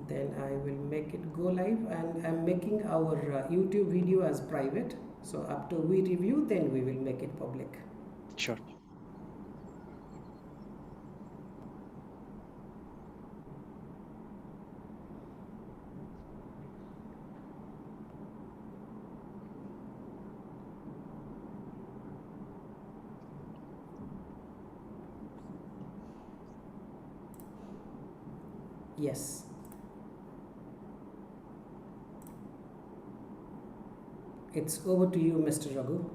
Then I will make it go live, and I'm making our YouTube video as private. So up to we review, then we will make it public. Sure. Yes. It's over to you, Mr. Raghu.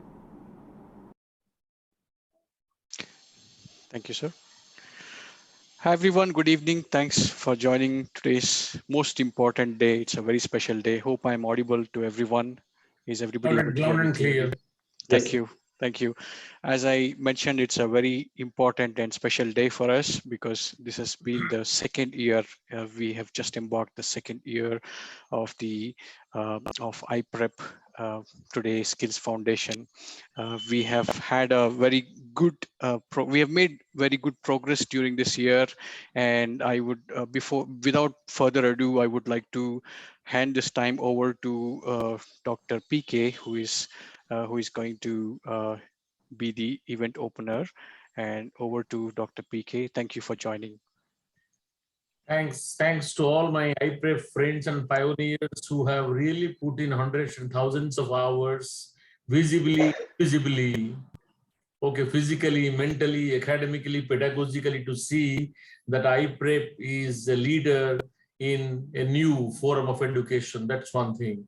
Thank you, sir. Hi, everyone. Good evening. Thanks for joining today's most important day. It's a very special day. Hope I'm audible to everyone. Is everybody able to hear Loud me and clearly? clear. Thank Yes. you. Thank you. As I mentioned, it's a very important and special day for us because this has been the second year. We have just embarked the second year of the of IPrep today Skills Foundation. We have had a very good we have made very good progress during this year, and I would without further ado, I would like to hand this time over to Dr. PK, who is going to be the event opener. And over to Dr. PK. Thank you for joining. Thanks to all my iPrep friends and pioneers who have really put in hundreds and thousands of hours, visibly, okay, physically, mentally, academically, pedagogically, to see that iPrep is a leader in a new form of education. That's one thing.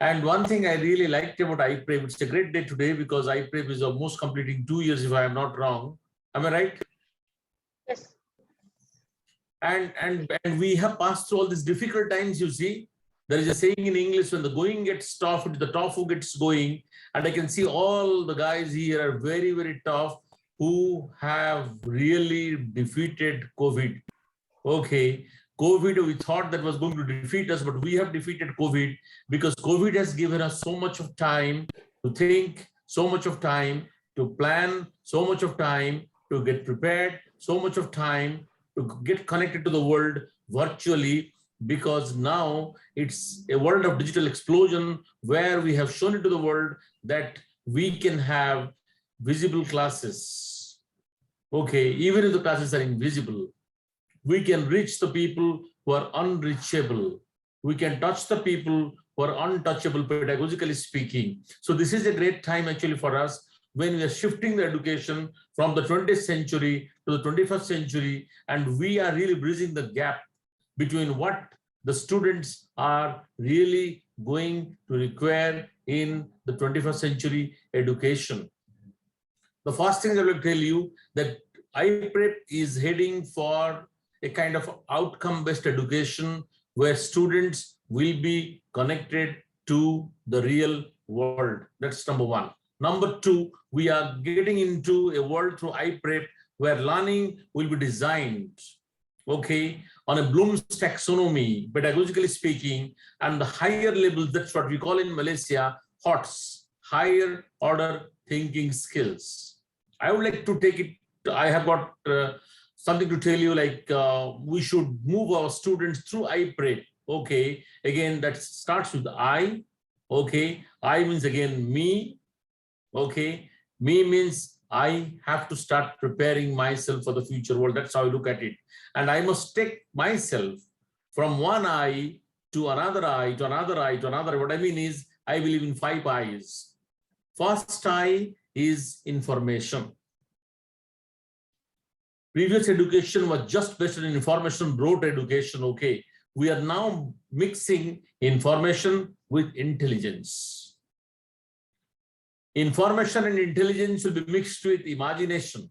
And one thing I really liked about iPrep, it's a great day today because iPrep is almost completing 2 years, if I am not wrong. Am I right? Yes. And we have passed through all these difficult times. You see, there is a saying in English, when the going gets tough, it's the tough who gets going. And I can see all the guys here are very, very tough, who have really defeated COVID. Okay, COVID, we thought that was going to defeat us, but we have defeated COVID because COVID has given us so much of time to think, so much of time to plan, so much of time to get prepared, so much of time to get connected to the world virtually, because now it's a world of digital explosion where we have shown it to the world that we can have visible classes. Okay, even if the classes are invisible, we can reach the people who are unreachable. We can touch the people who are untouchable, pedagogically speaking. So this is a great time actually for us when we are shifting the education from the 20th century to the 21st century, and we are really bridging the gap between what the students are really going to require in the 21st century education. The first thing I will tell you that iPrep is heading for a kind of outcome-based education where students will be connected to the real world. That's number one. Number two, we are getting into a world through iPrep where learning will be designed, okay, on a Bloom's taxonomy, pedagogically speaking, and the higher levels, that's what we call in Malaysia, HOTS, higher order thinking skills. I would like to take it, I have got something to tell you, like we should move our students through iPrep. Okay, again, that starts with I. Okay, I means again me. Okay, me means I have to start preparing myself for the future world. That's how I look at it. And I must take myself from one eye to another eye, to another eye, to another. What I mean is, I believe in 5 eyes. First eye is information. Previous education was just based on information, rote education, okay. We are now mixing information with intelligence. Information and intelligence will be mixed with imagination.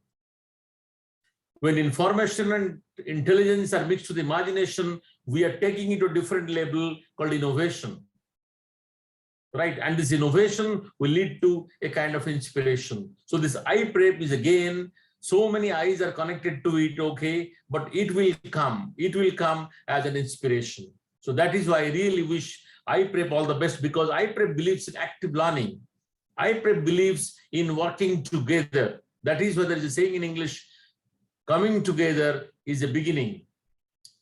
When information and intelligence are mixed with imagination, we are taking it to a different level called innovation. Right, and this innovation will lead to a kind of inspiration. So this iPrep is again, so many eyes are connected to it, okay, but it will come as an inspiration. So that is why I really wish iPrep all the best, because iPrep believes in active learning. iPrep believes in working together. That is why there is a saying in English, coming together is a beginning.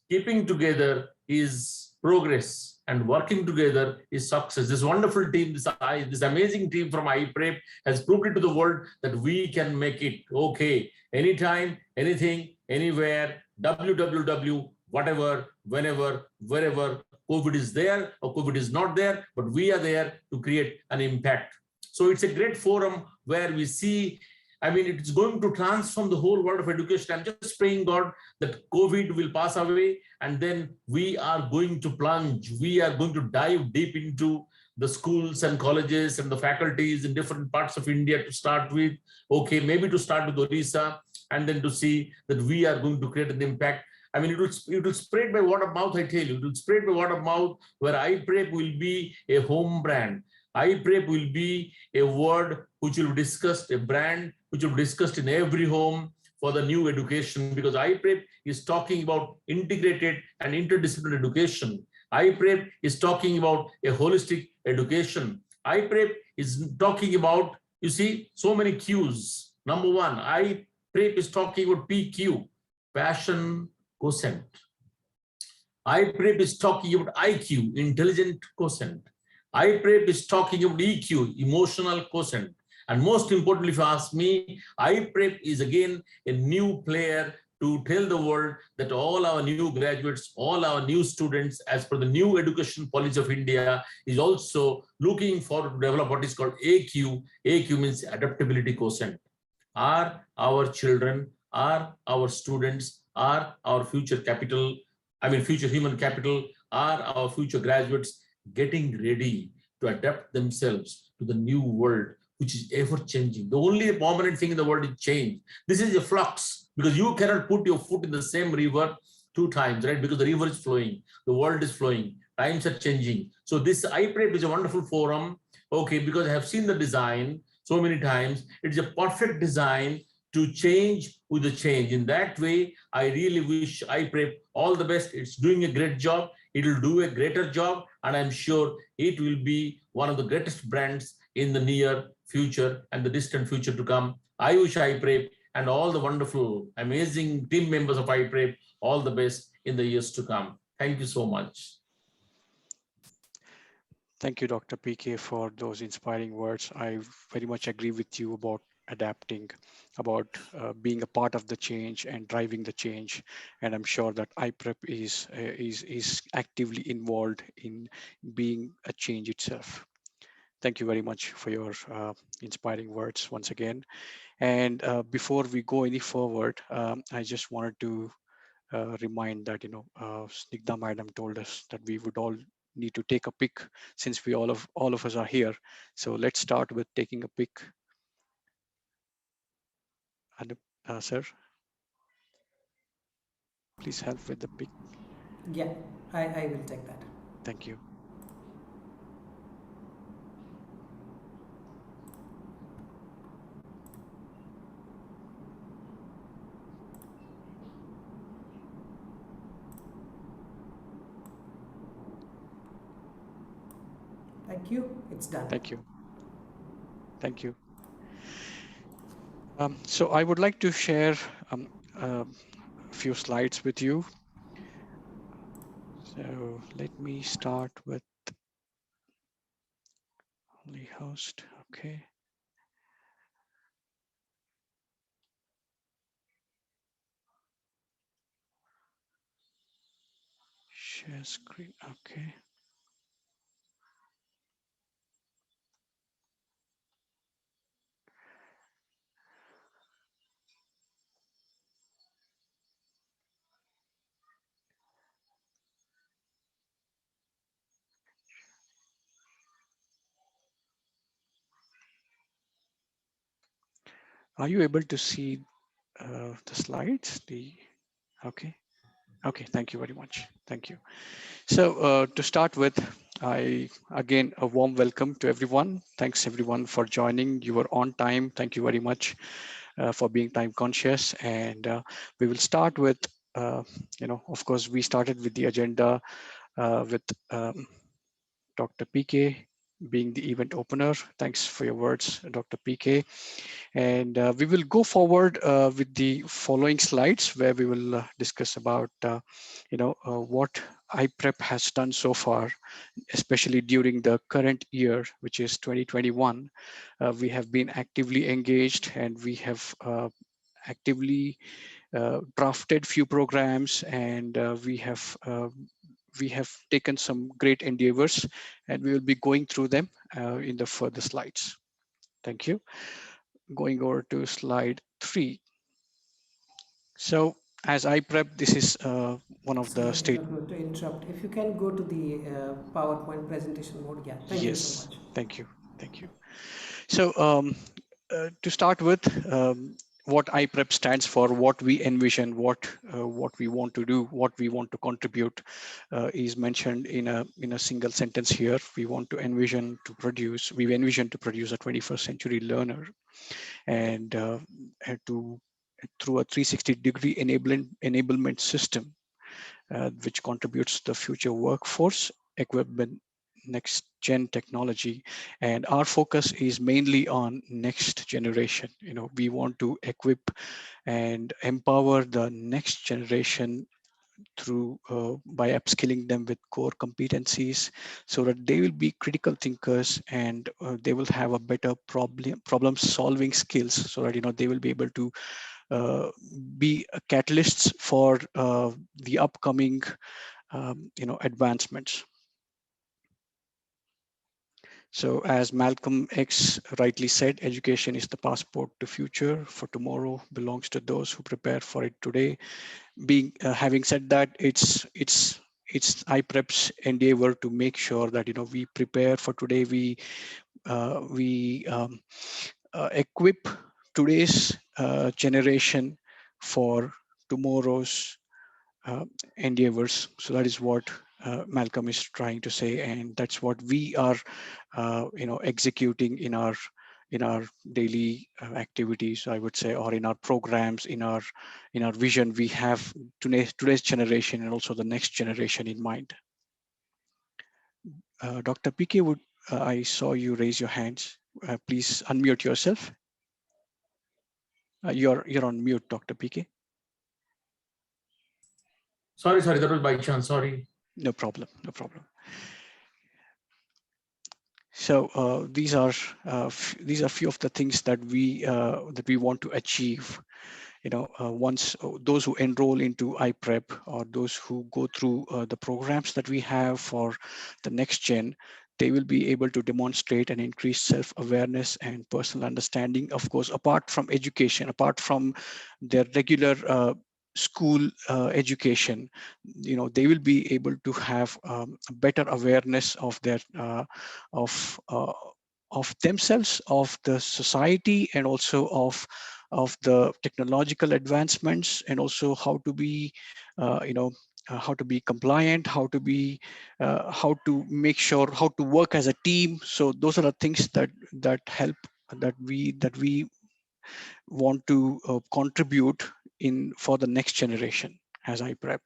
Keeping together is progress, and working together is success. This wonderful team, this amazing team from iPrep has proved it to the world that we can make it. Okay, anytime, anything, anywhere, www, whatever, whenever, wherever. COVID is there or COVID is not there, but we are there to create an impact. So it's a great forum where we see, I mean, it's going to transform the whole world of education. I'm just praying, God, that COVID will pass away, and then we are going to plunge. We are going to dive deep into the schools and colleges and the faculties in different parts of India to start with. Okay, maybe to start with Odisha, and then to see that we are going to create an impact. I mean, it will spread by word of mouth, I tell you. It will spread by word of mouth, where iPrep will be a home brand. iPrep will be a word which will be discussed, a brand which will be discussed in every home for the new education, because iPrep is talking about integrated and interdisciplinary education. iPrep is talking about a holistic education. iPrep is talking about, you see, so many Qs. Number one, iPrep is talking about PQ, passion quotient. iPrep is talking about IQ, intelligent quotient. iPrep is talking about EQ, emotional quotient. And most importantly, if you ask me, iPrep is again a new player to tell the world that all our new graduates, all our new students, as per the new education policy of India, is also looking forward to develop what is called AQ. AQ means adaptability quotient. Are our children, are our students, are our future capital, I mean, future human capital, are our future graduates getting ready to adapt themselves to the new world, which is ever changing? The only permanent thing in the world is change. This is a flux, because you cannot put your foot in the same river two times, right? Because the river is flowing, the world is flowing, times are changing. So this iPrep is a wonderful forum, okay, because I have seen the design so many times. It's a perfect design to change with the change. In that way, I really wish iPrep all the best. It's doing a great job. It will do a greater job, and I'm sure it will be one of the greatest brands in the near future and the distant future to come. I wish iPrep and all the wonderful, amazing team members of iPrep all the best in the years to come. Thank you so much. Thank you, Dr. PK, for those inspiring words. I very much agree with you about adapting, about being a part of the change and driving the change. And I'm sure that iPrep is actively involved in being a change itself. Thank you very much for your inspiring words once again. And before we go any forward, I just wanted to remind that, Snigdha madam told us that we would all need to take a pic, since we all of us are here. So let's start with taking a pic. And sir, please help with the pic. Yeah, I will take that. Thank you. Thank you. It's done. Thank you. Thank you. So I would like to share a few slides with you. So let me start with only host. Okay. Share screen. Okay. Are you able to see the slides? Okay. Okay, thank you very much. Thank you. So to start with, again, a warm welcome to everyone. Thanks everyone for joining. You were on time. Thank you very much for being time conscious. And we will start with, of course, we started with the agenda with Dr. PK being the event opener. Thanks for your words, Dr. PK. And we will go forward with the following slides where we will discuss about, what iPrep has done so far, especially during the current year, which is 2021. We have been actively engaged, and we have actively drafted few programs, and we have taken some great endeavors, and we will be going through them in the further slides. Thank you. Going over to slide 3. So as I prep, this is one of the Sorry, state. Dr. to interrupt. If you can go to the PowerPoint presentation mode, yeah. Thank you so Yes, much. thank you. Thank you. So to start with, what iPrep stands for, what we envision, what we want to do, what we want to contribute, is mentioned in a single sentence here. We envision to produce a 21st century learner, and to through a 360-degree enablement system, which contributes to the future workforce equipment, next gen technology. And our focus is mainly on next generation. We want to equip and empower the next generation through by upskilling them with core competencies, so that they will be critical thinkers, and they will have a better problem solving skills, so that they will be able to uh, be catalysts for the upcoming advancements. So as Malcolm X rightly said, education is the passport to future, for tomorrow belongs to those who prepare for it today. Having said that, it's iPrep's endeavor to make sure that we prepare for today. We equip today's generation for tomorrow's uh, endeavors. So that is what Malcolm is trying to say, and that's what we are, executing in our daily activities, I would say, or in our programs, in our vision. We have today's generation and also the next generation in mind. Dr. PK, would I saw you raise your hands? Please unmute yourself. You're on mute, Dr. PK. Sorry, that was by chance. Sorry. No problem. No problem. So these are few of the things that we want to achieve. Once those who enroll into iPrep, or those who go through the programs that we have for the next gen, they will be able to demonstrate and increase self-awareness and personal understanding. Of course, apart from education, apart from their regular school education, they will be able to have a better awareness of uh, of themselves, of the society, and also of the technological advancements, and also how to be compliant, how to make sure, how to work as a team. So those are the things that help, that we want to contribute in for the next generation as I prep.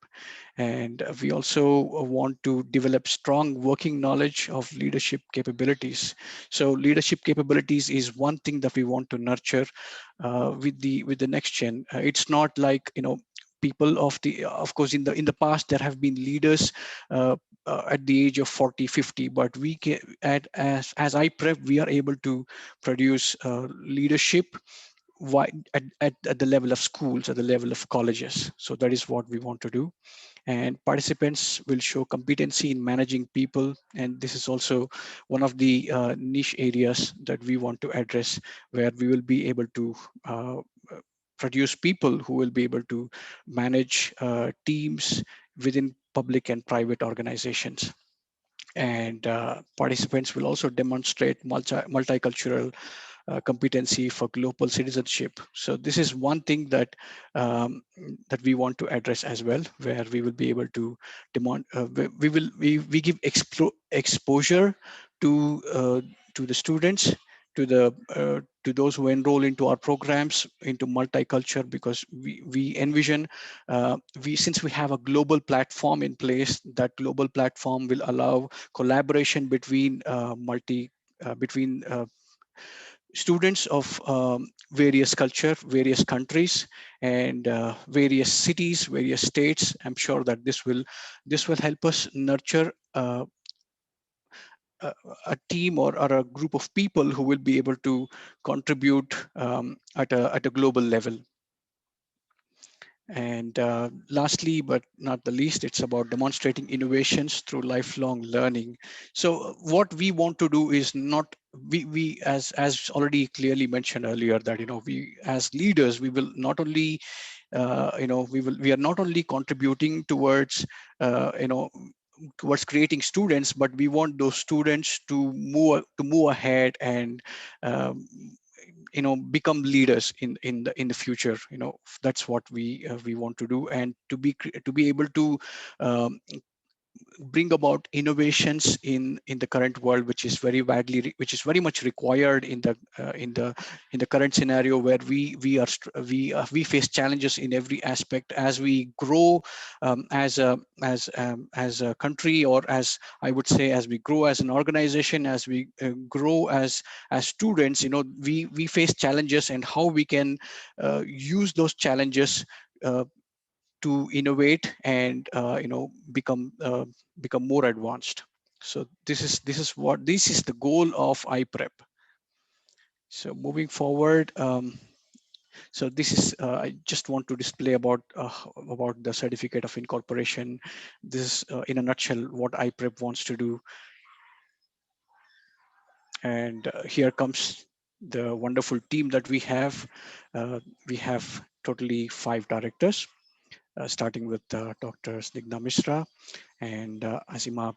And we also want to develop strong working knowledge of leadership capabilities. So leadership capabilities is one thing that we want to nurture with the next gen. It's not like people of course, in the past there have been leaders at the age of 40, 50, but we can, as I prep, we are able to produce leadership at the level of schools, at the level of colleges. So that is what we want to do. And participants will show competency in managing people, and this is also one of the niche areas that we want to address, where we will be able to uh, produce people who will be able to manage teams within public and private organizations. And participants will also demonstrate multicultural competency for global citizenship. So this is one thing that we want to address as well, where we will be able to we give exposure to the students, to those who enroll into our programs into multicultural, because we envision, we since we have a global platform in place, that global platform will allow collaboration between between students of various culture, various countries, and various cities, various states. I'm sure that this will help us nurture a, a team, or a group of people who will be able to contribute at a global level. And lastly, but not the least, it's about demonstrating innovations through lifelong learning. So what we want to do is not, we as already clearly mentioned earlier, that we as leaders, we will not only we are not only contributing towards towards creating students, but we want those students to move ahead and um, become leaders in the future. That's what we want to do, and to be able to um, bring about innovations in the current world, which is which is very much required in the current scenario, where we face challenges in every aspect as we grow, as a country, or as I would say, as we grow as an organization, as we grow as students. We face challenges, and how we can use those challenges uh, to innovate and become more advanced. So this is the goal of iprep. So moving forward, so this is I just want to display about the certificate of incorporation. This is in a nutshell what iprep wants to do. And here comes the wonderful team that we have. We have totally 5 directors, starting with Dr. Snigdha Mishra, and Mrs.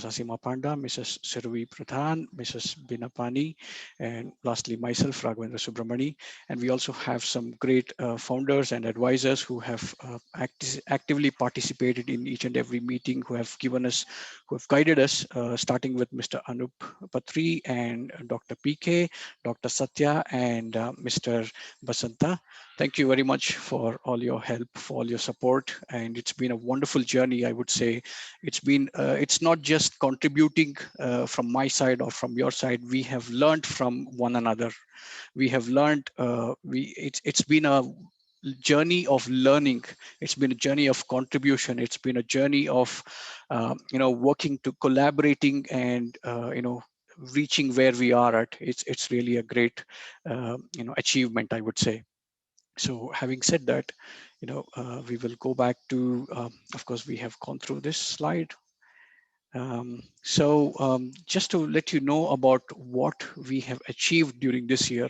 Asima Panda, Mrs. Sirvi Pradhan, Mrs. Binapani, and lastly myself, Raghavendra Subramani. And we also have some great founders and advisors who have actively participated in each and every meeting, who have guided us, starting with Mr. Anup Patri and Dr. PK, Dr. Satya, and Mr. Basanta. Thank you very much for all your help, for all your support, and it's been a wonderful journey, I would say. It's not just contributing from my side or from your side. We have learned from one another. We have learned. It's been a journey of learning. It's been a journey of contribution. It's been a journey of working to collaborating and reaching where we are at. It's really a great achievement, I would say. So having said that, we will go back to, of course, we have gone through this slide. Just to let you know about what we have achieved during this year.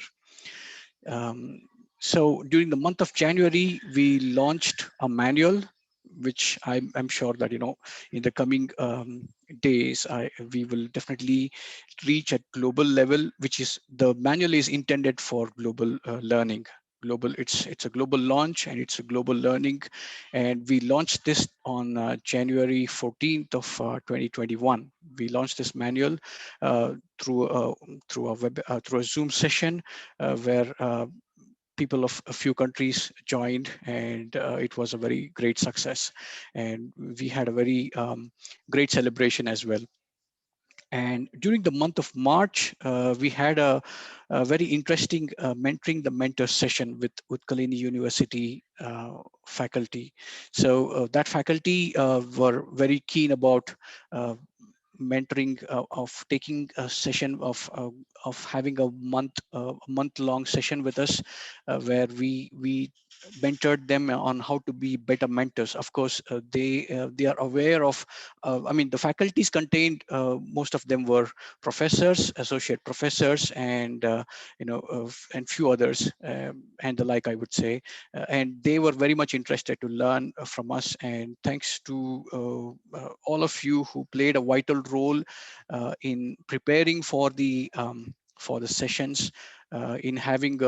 Um, so during the month of January, we launched a manual, which I'm sure that, in the coming days, we will definitely reach at global level, which is the manual is intended for global learning. It's a global launch, and it's a global learning. And we launched this on January 14th of 2021. We launched this manual uh, through through a Zoom session, where people of a few countries joined, and it was a very great success. And we had a very great celebration as well. And during the month of March, we had a very interesting mentoring the mentor session with Utkalini University faculty. So that faculty were very keen about uh, mentoring, of taking a session of having a month long session with us, where we mentored them on how to be better mentors. Of course, they are aware of, I mean, the faculties contained, most of them were professors, associate professors, and and few others, and the like, I would say. And they were very much interested to learn from us. And thanks to all of you who played a vital role in preparing for the sessions, in having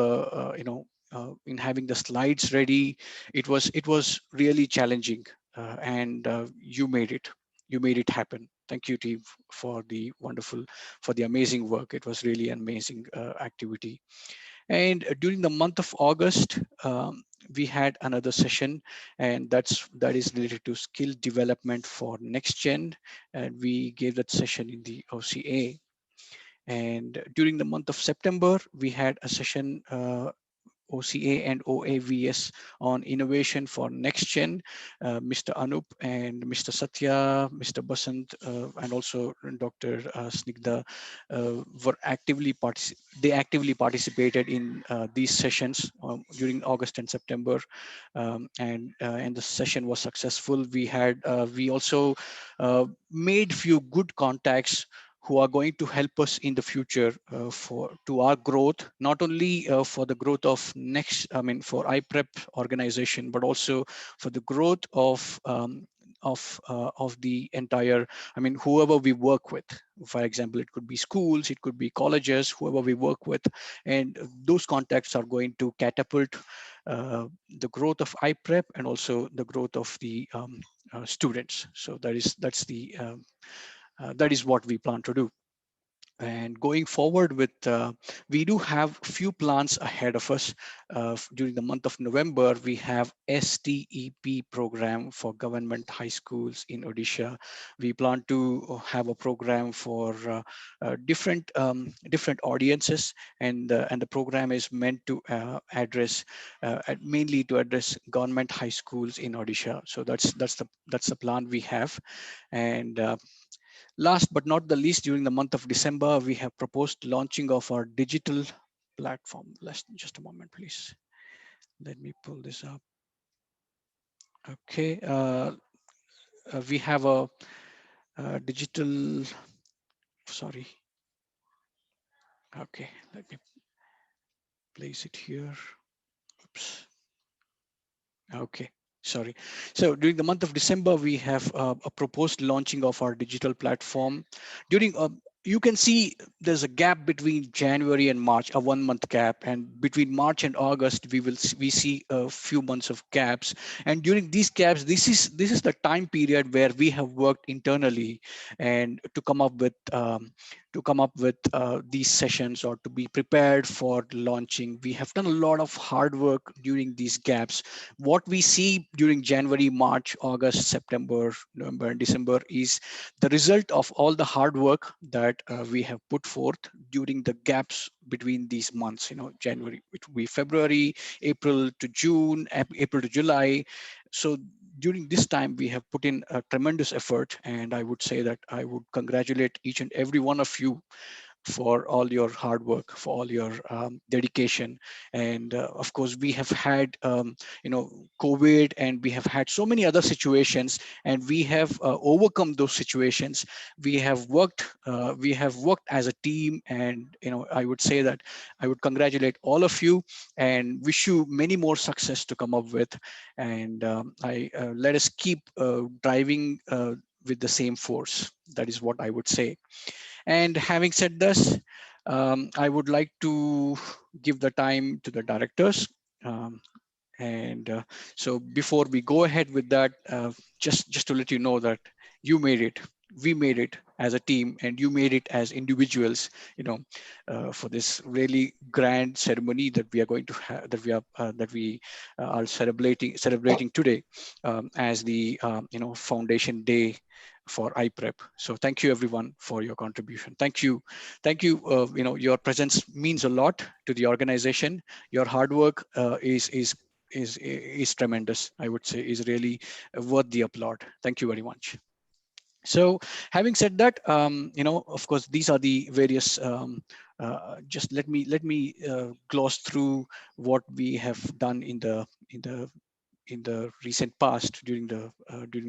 in having the slides ready. It was really challenging, and you made it happen. Thank you, team, for the wonderful, for the amazing work. It was really an amazing activity. And during the month of August, we had another session, and that is related to skill development for next gen. And we gave that session in the OCA. And during the month of September, we had a session, OCA and OAVS, on innovation for next gen. Mr. Anup and Mr. Satya, Mr. Basant, and also Dr. Snigdha were they actively participated in these sessions during August and September, and the session was successful. We also made few good contacts who are going to help us in the future for to our growth, not only for the growth of for iPrep organization, but also for the growth of the entire, whoever we work with. For example, it could be schools, it could be colleges, whoever we work with, and those contacts are going to catapult the growth of iPrep and also the growth of the students. So that is what we plan to do. And going forward with, we do have few plans ahead of us. During the month of November, we have STEP program for government high schools in Odisha. We plan to have a program for different audiences, and the program is meant to mainly to address government high schools in Odisha. So that's the plan we have. And last but not the least, during the month of December, we have proposed launching of our digital platform. Just a moment, please. Let me pull this up. Okay, we have a digital. Sorry. Okay, let me place it here. Oops. Okay, sorry. So during the month of December, we have a proposed launching of our digital platform. During You can see there's a gap between January and March, a 1 month gap, and between March and August, we see a few months of gaps. And during these gaps, this is the time period where we have worked internally and to come up with these sessions, or to be prepared for launching. We have done a lot of hard work during these gaps. What we see during January, March, August, September, November, and December is the result of all the hard work that we have put forth during the gaps between these months. January, it will be February, April to June, April to July. So during this time, we have put in a tremendous effort, and I would say that I would congratulate each and every one of you for all your hard work, for all your dedication. And of course, we have had, COVID, and we have had so many other situations, and we have overcome those situations. We have worked as a team, and I would say that I would congratulate all of you and wish you many more success to come up with. And I let us keep driving with the same force. That is what I would say. And having said this, I would like to give the time to the directors. Um, and so before we go ahead with that, just to let you know that you made it, we made it as a team, and you made it as individuals, for this really grand ceremony that we are going to have, that we are celebrating today, as the foundation day for iPrep. So thank you everyone for your contribution. Thank you. Your presence means a lot to the organization. Your hard work is tremendous. I would say is really worth the applaud. Thank you very much. So having said that, of course, these are the various, just let me gloss through what we have done in the recent past during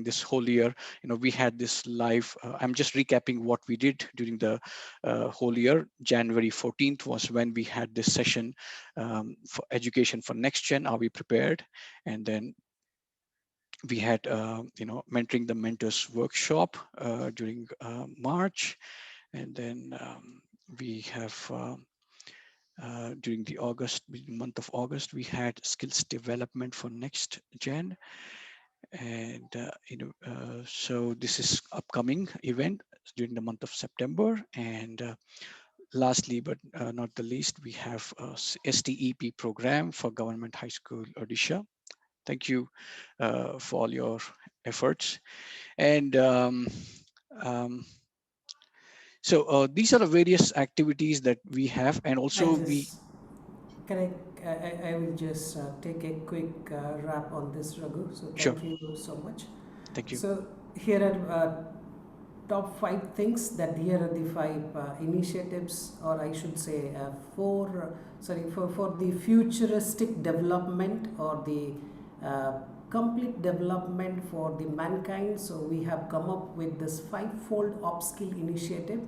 this whole year. We had this live, I'm just recapping what we did during the whole year. January 14th was when we had this session, for education for next gen, are we prepared? And then we had mentoring the mentors workshop during March. And then we have during the month of August, we had skills development for next gen. And so this is upcoming event during the month of September. And lastly, but not the least, we have a STEP program for Government High School Odisha. Thank you for all your efforts. And um, so these are the various activities that we have, and I also we. just can I will just take a quick wrap on this, Raghu. So Sure. thank you so much. Thank you. So here are top 5 things. That here are the 5 initiatives, or I should say for the futuristic development, or the complete development for the mankind. So we have come up with this 5-fold upskill initiative,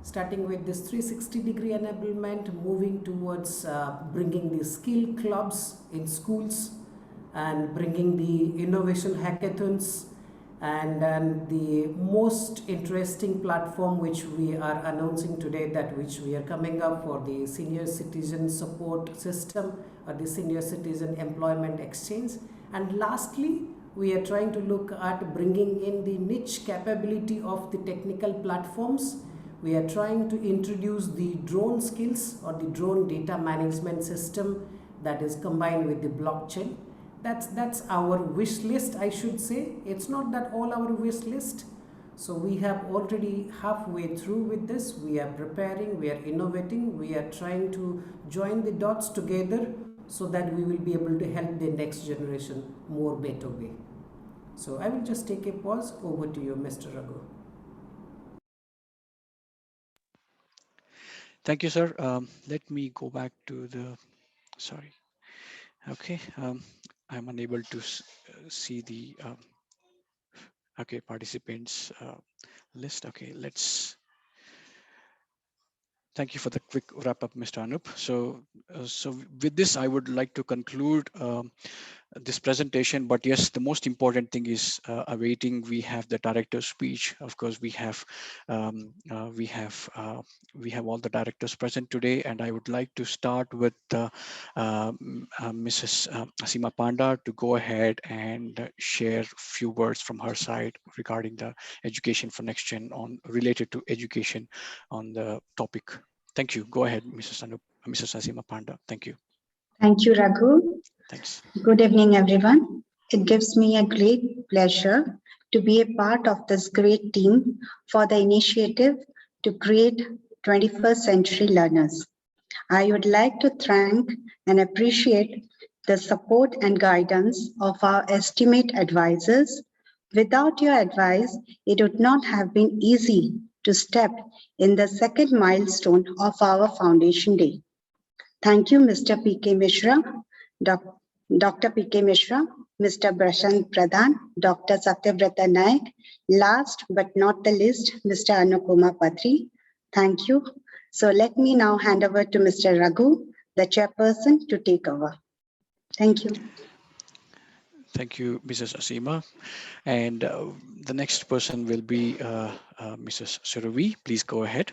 starting with this 360-degree enablement, moving towards bringing the skill clubs in schools, and bringing the innovation hackathons, and then the most interesting platform which we are announcing today, that which we are coming up for the senior citizen support system, or the senior citizen employment exchange. And lastly, we are trying to look at bringing in the niche capability of the technical platforms. We are trying to introduce the drone skills, or the drone data management system that is combined with the blockchain. That's our wish list, I should say. It's not that all our wish list. So we have already halfway through with this. We are preparing, we are innovating, we are trying to join the dots together, so that we will be able to help the next generation more better way. So I will just take a pause. Over to you, Mr. Raghu. Thank you, sir. Let me go back to the, sorry. Okay. I'm unable to see the, okay, participants list. Okay, thank you for the quick wrap up, Mr. Anup. So with this, I would like to conclude this presentation. But yes, the most important thing is awaiting. We have the director's speech. Of course, we have all the directors present today, and I would like to start with Mrs. Asima Panda to go ahead and share a few words from her side regarding the education for next gen, on related to education on the topic. Thank you. Go ahead, Mrs. Asima Panda. Thank you. Thank you, Raghu. Thanks. Good evening, everyone. It gives me a great pleasure to be a part of this great team for the initiative to create 21st century learners. I would like to thank and appreciate the support and guidance of our estimate advisors. Without your advice, it would not have been easy to step in the second milestone of our foundation day. Thank you, Mr. P.K. Mishra, Dr. P.K. Mishra, Mr. Prashant Pradhan, Dr. Satyavrata Naik, last but not the least, Mr. Anupama Patri. Thank you. So let me now hand over to Mr. Raghu, the chairperson, to take over. Thank you. Thank you, Mrs. Asima. And the next person will be Mrs. Suravi. Please go ahead.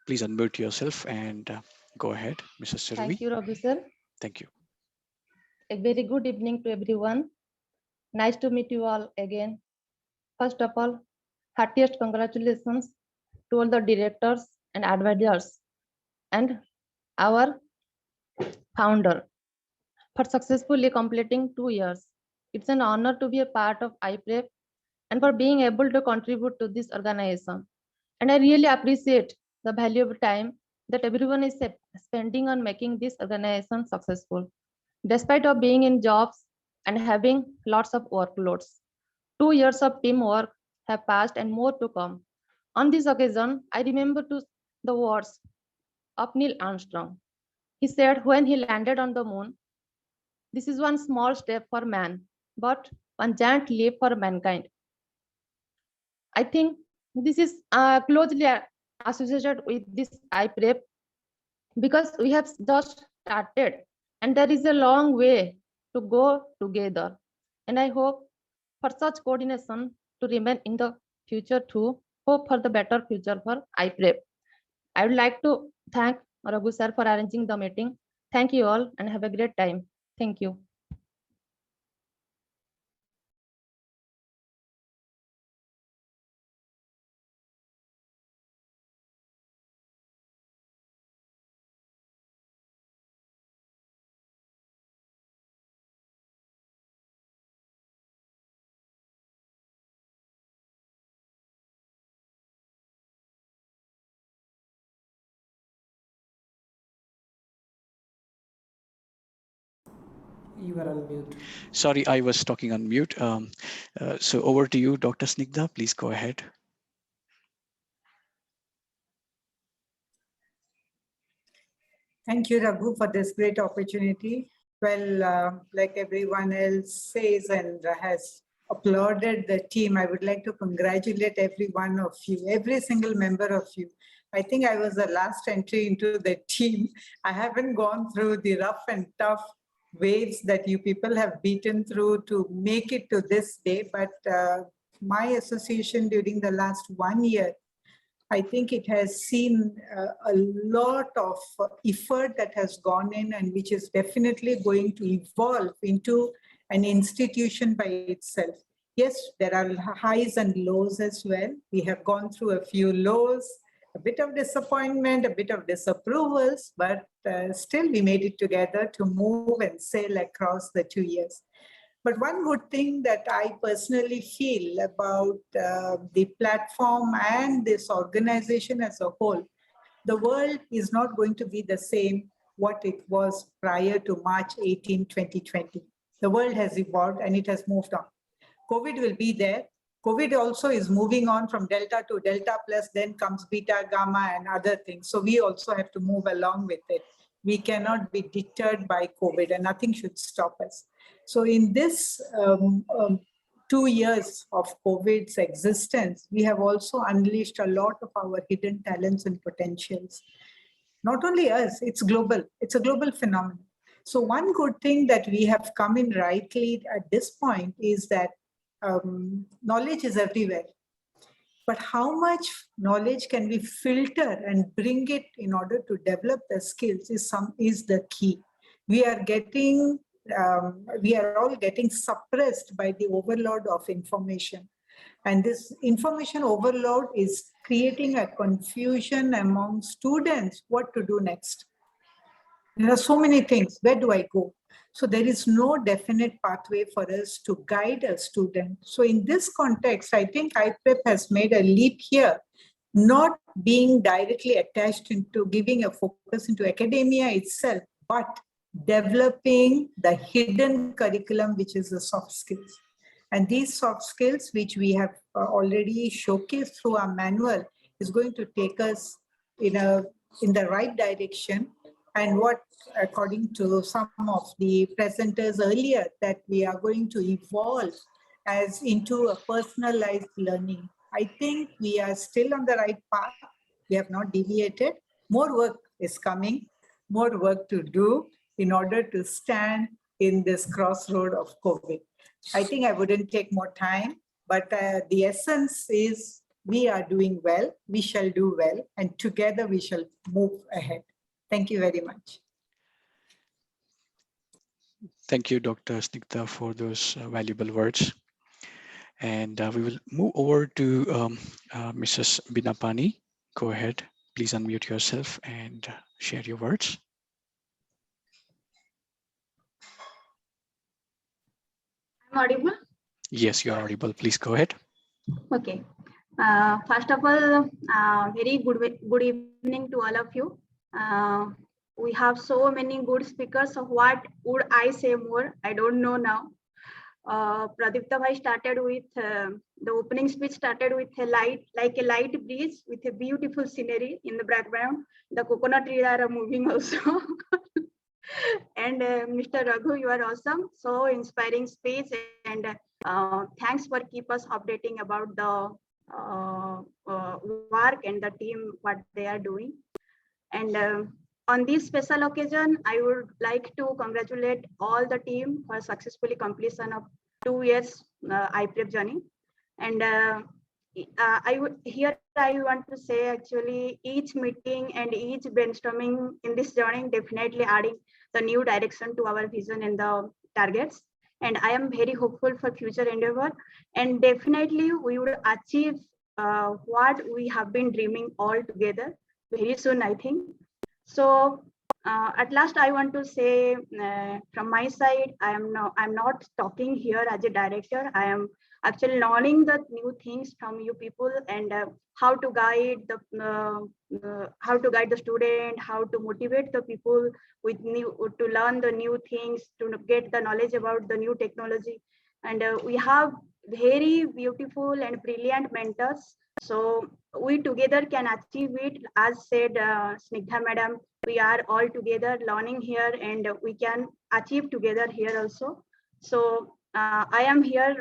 Please unmute yourself and go ahead, Mrs. Suravi. Thank you, Raghu sir. Thank you. A very good evening to everyone. Nice to meet you all again. First of all, heartiest congratulations to all the directors and advisors and our founder for successfully completing 2 years. It's an honor to be a part of Iprep and for being able to contribute to this organization. And I really appreciate the valuable time that everyone is spending on making this organization successful, despite of being in jobs and having lots of workloads. 2 years of teamwork have passed and more to come. On this occasion, I remember the words of Neil Armstrong. He said when he landed on the moon, "This is one small step for man, but one giant leap for mankind." I think this is closely associated with this Iprep because we have just started and there is a long way to go together. And I hope for such coordination to remain in the future too. Hope for the better future for Iprep. I would like to thank Raghu sir for arranging the meeting. Thank you all and have a great time. Thank you. You are on mute. Sorry, I was talking on mute. So over to you, Dr. Snigdha. Please go ahead. Thank you, Raghu, for this great opportunity. Well, like everyone else says and has applauded the team, I would like to congratulate every one of you, every single member of you. I think I was the last entry into the team. I haven't gone through the rough and tough waves that you people have beaten through to make it to this day, but my association during the last 1 year, I think it has seen a lot of effort that has gone in and which is definitely going to evolve into an institution by itself. Yes, there are highs and lows as well. We have gone through a few lows, a bit of disappointment, a bit of disapprovals, but still we made it together to move and sail across the 2 years. But one good thing that I personally feel about the platform and this organization as a whole, the world is not going to be the same what it was prior to March 18, 2020. The world has evolved and it has moved on. COVID will be there. COVID also is moving on from Delta to Delta plus, then comes Beta, Gamma, and other things. So we also have to move along with it. We cannot be deterred by COVID and nothing should stop us. So in this 2 years of COVID's existence, we have also unleashed a lot of our hidden talents and potentials. Not only us, it's global. It's a global phenomenon. So one good thing that we have come in rightly at this point is that knowledge is everywhere. But how much knowledge can we filter and bring it in order to develop the skills is the key. We are all getting suppressed by the overload of information. And this information overload is creating a confusion among students what to do next. There are so many things. Where do I go? So there is no definite pathway for us to guide a student. So in this context, I think IPrep has made a leap here, not being directly attached into giving a focus into academia itself, but developing the hidden curriculum, which is the soft skills. And these soft skills, which we have already showcased through our manual, is going to take us in the right direction. And what, according to some of the presenters earlier, that we are going to evolve as into a personalized learning. I think we are still on the right path. We have not deviated. More work is coming, more work to do in order to stand in this crossroad of COVID. I think I wouldn't take more time, but the essence is we are doing well, we shall do well, and together we shall move ahead. Thank you very much. Thank you, Dr. Snigdha, for those valuable words. And we will move over to Mrs. Binapani. Go ahead. Please unmute yourself and share your words. I'm audible? Yes, you are audible. Please go ahead. Okay. First of all, very good evening to all of you. We have so many good speakers. So what would I say more? I don't know now. Pradipta bhai started with the opening speech started with a light breeze with a beautiful scenery in the background. The coconut trees are moving also. And Mr. Raghu, you are awesome. So inspiring speech, and thanks for keep us updating about the work and the team, what they are doing. And on this special occasion, I would like to congratulate all the team for successfully completion of 2 years IPrep journey. And I want to say actually each meeting and each brainstorming in this journey definitely adding the new direction to our vision and the targets. And I am very hopeful for future endeavor. And definitely we would achieve what we have been dreaming all together very soon, I think. So at last, I want to say from my side, I'm not talking here as a director. I am actually learning the new things from you people and how to guide the student, how to motivate the people with to learn the new things, to get the knowledge about the new technology. And we have very beautiful and brilliant mentors. So we together can achieve it. As said, Snigdha madam, we are all together learning here and we can achieve together here also. So I am here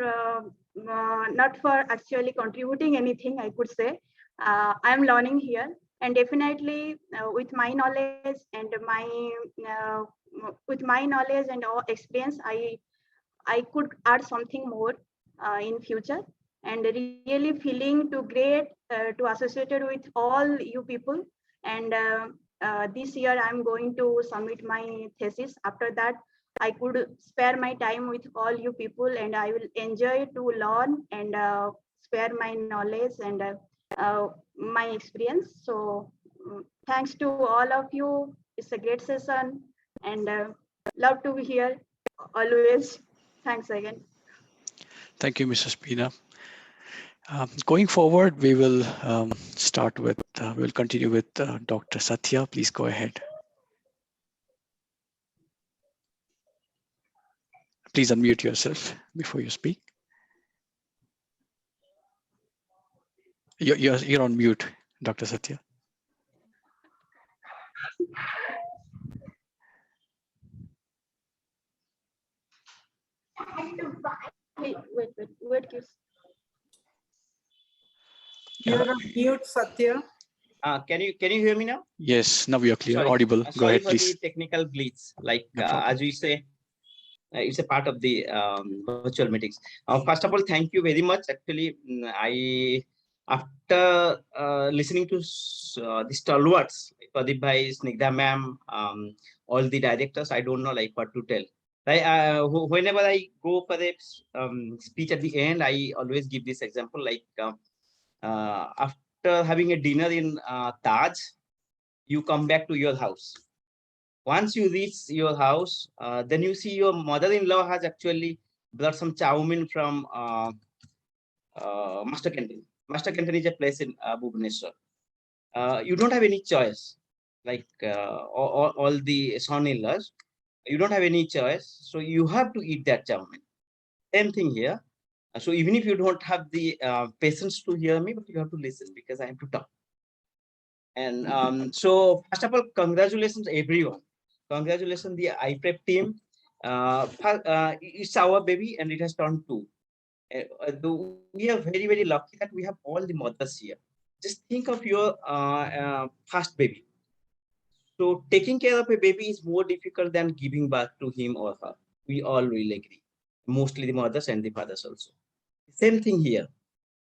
not for actually contributing anything, I could say. I am learning here, and definitely with my knowledge and all experience, I could add something more in future, and really feeling to great to associated with all you people. And this year I'm going to submit my thesis. After that, I could spare my time with all you people, and I will enjoy to learn and spare my knowledge and my experience. So thanks to all of you. It's a great session, and love to be here always. Thanks again. Thank you, Mrs. Pina. Going forward, we will start with, we'll continue with Dr. Satya. Please go ahead. Please unmute yourself before you speak. You're on mute, Dr. Satya. Wait, kids. You're on mute, Satya. Can you hear me now? Yes, now we are clear, Sorry. audible. Go Sorry ahead, for please. the technical glitch. Like No problem. as we say, it's a part of the virtual meetings. First of all, thank you very much. Actually, after listening to the stalwarts, Pradeep bhai, Snigdha ma'am, all the directors, I don't know like what to tell. Whenever I go for the speech at the end, I always give this example. Like after having a dinner in Taj, you come back to your house. Once you reach your house, then you see your mother-in-law has actually brought some chow mein from Master Canteen. Master Canteen is a place in Bhubaneswar. You don't have any choice. Like all the son-in-laws, you don't have any choice. So you have to eat that chow mein. Same thing here. So even if you don't have the patience to hear me, but you have to listen because I have to talk. And so first of all, congratulations everyone. Congratulations the Iprep team. It's our baby and it has turned 2. We are very, very lucky that we have all the mothers here. Just think of your first baby. So taking care of a baby is more difficult than giving birth to him or her. We all will agree. Mostly the mothers and the fathers also. Same thing here.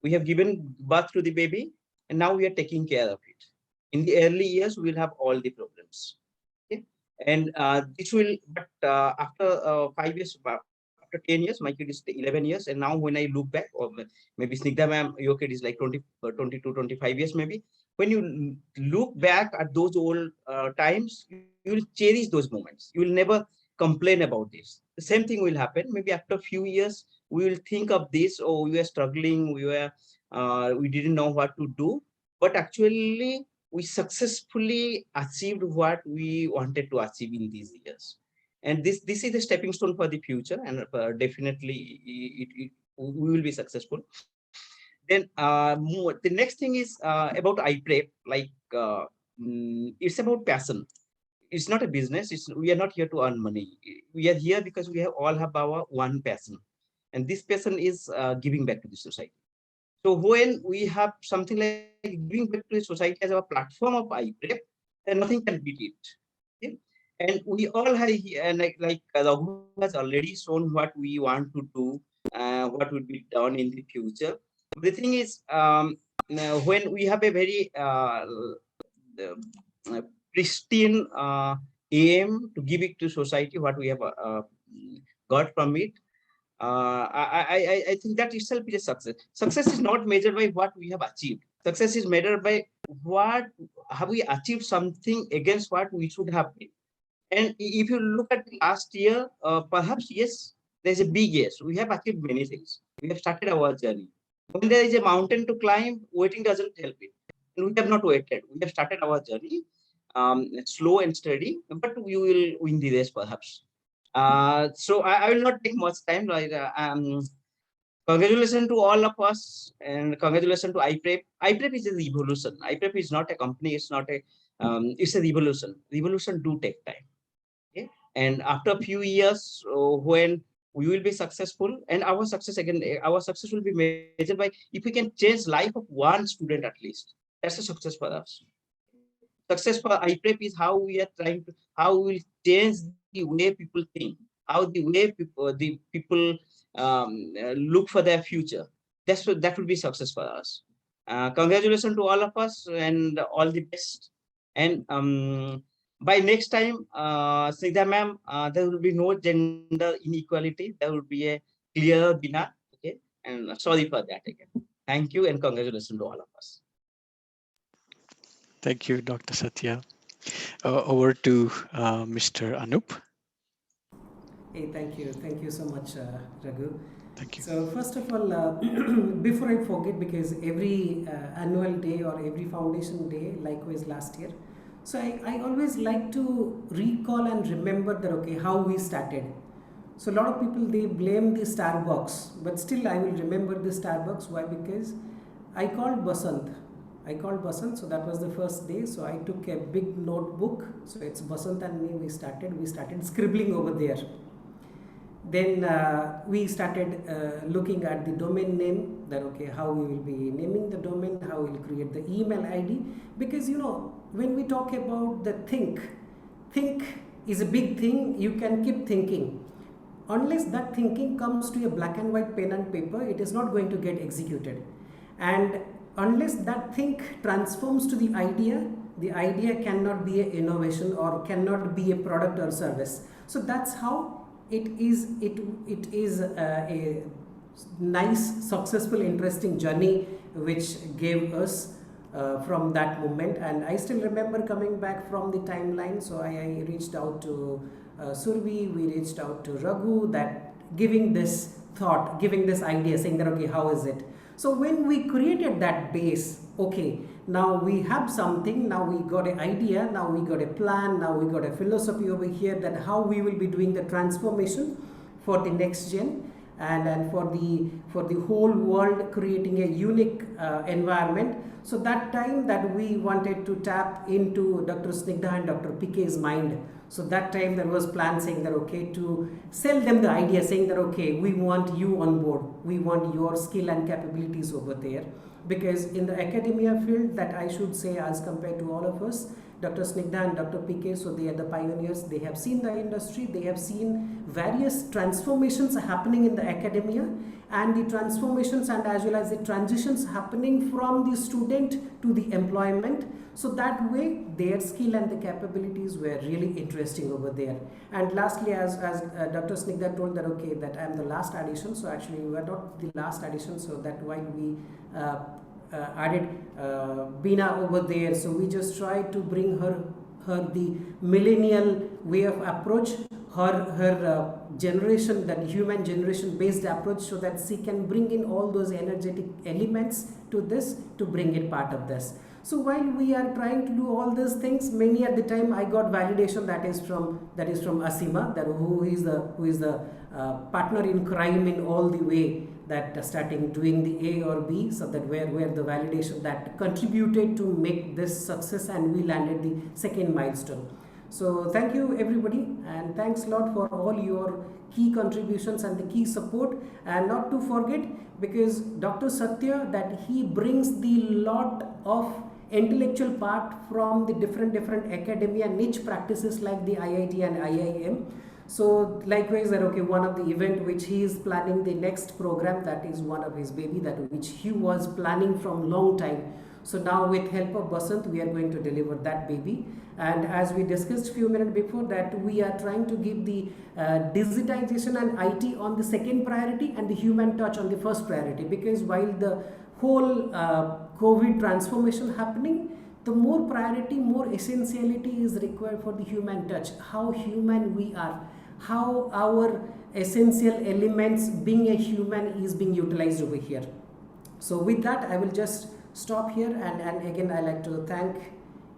We have given birth to the baby and now we are taking care of it. In the early years, we will have all the problems. Okay? And this will, but after 5 years, after 10 years, my kid is 11 years. And now when I look back, or maybe Snigdha ma'am, your kid is like 22, 25 years maybe. When you look back at those old times, you will cherish those moments. You will never complain about this. The same thing will happen. Maybe after a few years, we will think of this, oh, we were struggling, we didn't know what to do. But actually, we successfully achieved what we wanted to achieve in these years. And this is the stepping stone for the future, and definitely we will be successful. Then the next thing is about Iprep. Like it's about passion. It's not a business. We are not here to earn money. We are here because we all have our one passion, and this passion is giving back to the society. So when we have something like giving back to the society as our platform of Iprep, then nothing can beat it. Okay? And we all have, like Raghu has already shown what we want to do, what would be done in the future. The thing is, when we have a very pristine aim to give it to society what we have got from it. I think that itself is a success. Success is not measured by what we have achieved. Success is measured by what have we achieved something against what we should have been. And if you look at the last year, perhaps yes, there's a big yes. We have achieved many things. We have started our journey. When there is a mountain to climb, waiting doesn't help it. And we have not waited. We have started our journey, slow and steady, but we will win the race perhaps. So I will not take much time. Congratulations to all of us, and congratulations to Iprep. Iprep is a revolution. Iprep is not a company. It's not a. It's a revolution. Revolution do take time. Okay? And after a few years, when we will be successful, and our success again, our success will be measured by if we can change life of one student at least. That's a success for us. Success for IPrep is how we are trying to, how we will change the way people think, how the way people look for their future. That's what that will be success for us. Congratulations to all of us and all the best. And by next time, Snigdha ma'am, there will be no gender inequality. There will be a clear winner. Okay, and sorry for that again. Thank you and congratulations to all of us. Thank you, Dr. Satya. Over to Mr. Anup. Hey, thank you so much, Raghu. Thank you. So first of all, before I forget, because every annual day or every foundation day, likewise last year, so I always like to recall and remember that, okay, how we started. So a lot of people, they blame the Starbucks, but still I will remember the Starbucks. Why? Because I called Basant, so that was the first day. So I took a big notebook, so it's Basant and me, we started scribbling over there. Then we started looking at the domain name, that okay, how we will be naming the domain, how we will create the email ID. Because when we talk about the think is a big thing. You can keep thinking. Unless that thinking comes to a black and white pen and paper, it is not going to get executed. And unless that think transforms to the idea cannot be an innovation or cannot be a product or service. So that's how it is a nice, successful, interesting journey which gave us from that moment. And I still remember coming back from the timeline. So I reached out to Survi, we reached out to Raghu, that giving this thought, giving this idea, saying that okay, how is it? So when we created that base, okay, now we have something, now we got an idea, now we got a plan, now we got a philosophy over here, that how we will be doing the transformation for the next gen, and for the whole world, creating a unique environment. So that time that we wanted to tap into Dr. Snigdha and Dr. PK's mind. So that time there was plan saying that okay, to sell them the idea, saying that okay, we want you on board, we want your skill and capabilities over there. Because in the academia field, that I should say, as compared to all of us, Dr. Snigdha and Dr. PK, so they are the pioneers. They have seen the industry, they have seen various transformations happening in the academia, and the transformations and as well as the transitions happening from the student to the employment. So that way their skill and the capabilities were really interesting over there. And lastly, as Dr. Snigdha told that okay, that I am the last addition. So actually we were not the last addition, so that while we added Bina over there, so we just tried to bring her the millennial way of approach, her generation, that human generation based approach, so that she can bring in all those energetic elements to this, to bring it part of this. So while we are trying to do all these things, many at the time I got validation that is from Asima, that who is the partner in crime in all the way, that starting doing the A or B, so that where the validation that contributed to make this success, and we landed the second milestone. So thank you everybody, and thanks a lot for all your key contributions and the key support. And not to forget, because Dr. Satya, that he brings the lot of intellectual part from the different academia niche practices like the IIT and IIM. So likewise that okay, one of the event which he is planning, the next program, that is one of his baby, that which he was planning from long time. So now with help of Basant, we are going to deliver that baby. And as we discussed few minutes before that, we are trying to give the digitization and IT on the second priority and the human touch on the first priority, because while the whole COVID transformation happening, the more priority, more essentiality is required for the human touch, how human we are, how our essential elements being a human is being utilized over here. So with that, I will just stop here, and again I like to thank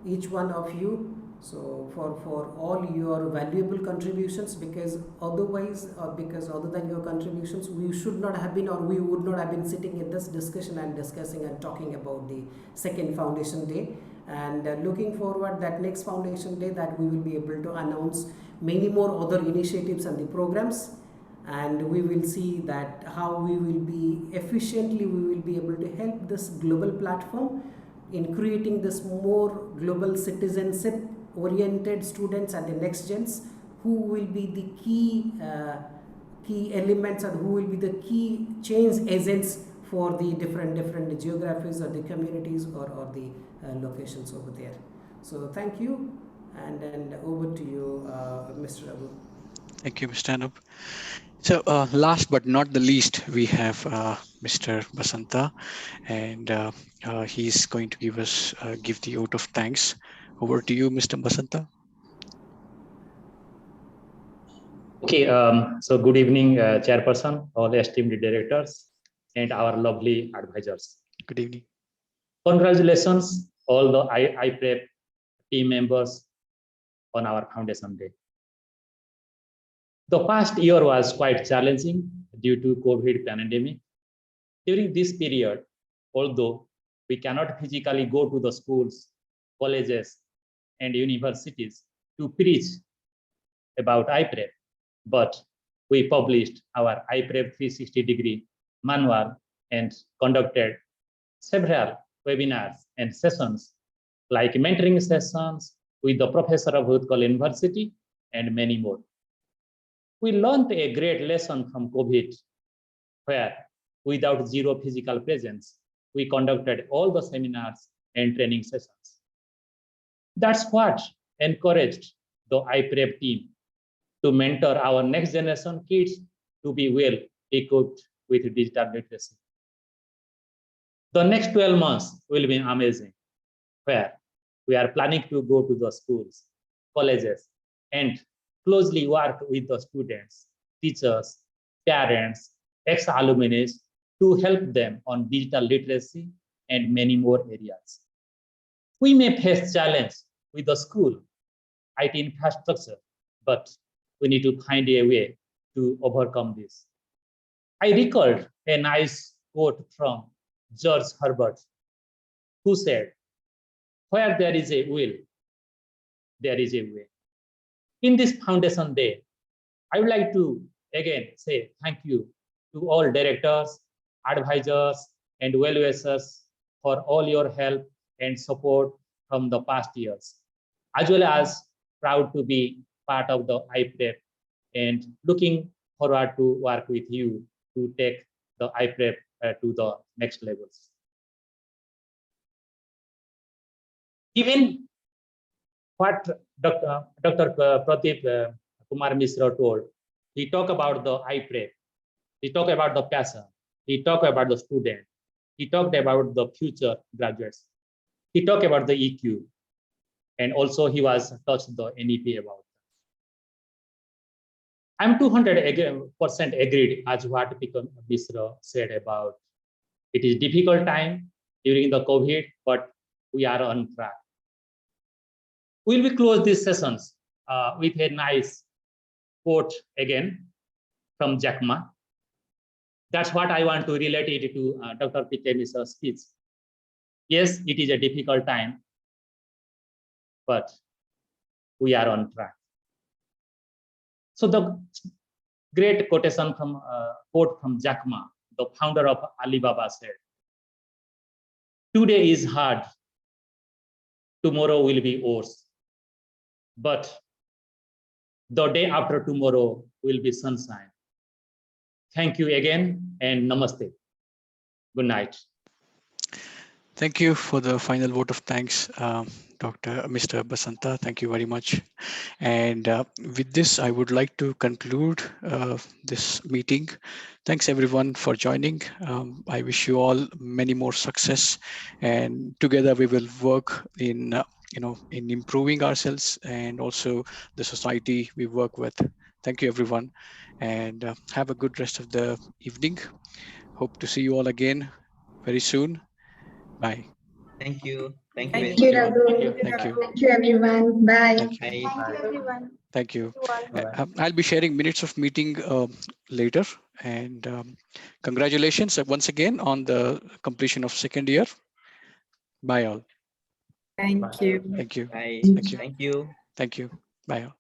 each one of you so for all your valuable contributions, because otherwise because other than your contributions, we should not have been, or we would not have been sitting in this discussion and discussing and talking about the second foundation day. And looking forward that next foundation day that we will be able to announce many more other initiatives and the programs, and we will see that how we will be efficiently, we will be able to help this global platform in creating this more global citizenship oriented students and the next gens, who will be the key elements and who will be the key change agents for the different geographies or the communities or the locations over there. So thank you, and over to you, Mr. Abu. Thank you, Mr. Anup. So last but not the least, we have Mr. Basanta, and he's going to give us give the vote of thanks. Over to you, Mr. Basanta. Okay, so good evening, Chairperson, all esteemed directors, and our lovely advisors. Good evening. Congratulations, all the IPrep team members on our foundation day. The past year was quite challenging due to COVID pandemic. During this period, although we cannot physically go to the schools, colleges, and universities to preach about IPrep, but we published our IPrep 360-degree manual and conducted several webinars and sessions like mentoring sessions with the professor of Utkal University and many more. We learned a great lesson from COVID, where without zero physical presence, we conducted all the seminars and training sessions. That's what encouraged the IPrep team to mentor our next generation kids to be well equipped with digital literacy. The next 12 months will be amazing, where we are planning to go to the schools, colleges, and closely work with the students, teachers, parents, ex-alumni to help them on digital literacy and many more areas. We may face challenge with the school IT infrastructure, but we need to find a way to overcome this. I recalled a nice quote from George Herbert, who said, "Where there is a will, there is a way." In this Foundation Day, I would like to again say thank you to all directors, advisors, and well-wishers for all your help and support from the past years, as well as proud to be part of the IPrep and looking forward to work with you to take the IPrep to the next levels. Even what Dr. Pradeep Kumar Misra told, he talked about the IPrep, he talked about the passion, he talked about the student, he talked about the future graduates, he talked about the EQ, and also he was touched the NEP about. I'm 200% agreed as what Misra said about it is difficult time during the COVID, but we are on track. Will we close these sessions with a nice quote again from Jack Ma? That's what I want to relate it to Dr. P.K. Misra's speech. Yes, it is a difficult time, but we are on track. So the great quotation from quote from Jack Ma, the founder of Alibaba, said, "Today is hard, tomorrow will be worse, but the day after tomorrow will be sunshine." Thank you again and namaste. Good night. Thank you for the final vote of thanks, Mr. Basanta. Thank you very much. And with this, I would like to conclude this meeting. Thanks everyone for joining. I wish you all many more success, and together we will work in in improving ourselves and also the society we work with. Thank you everyone, and have a good rest of the evening. Hope to see you all again very soon. Bye. Thank you. Thank you Thank very you, much. Raghu. Thank you. Thank you, everyone. Bye. Thank you. Bye. Thank you, everyone. Thank you. You all. Bye-bye. I'll be sharing minutes of meeting later. And congratulations once again on the completion of second year. Bye all. Thank you. Thank you. Bye. Thank you. Thank you. Thank you. Bye all.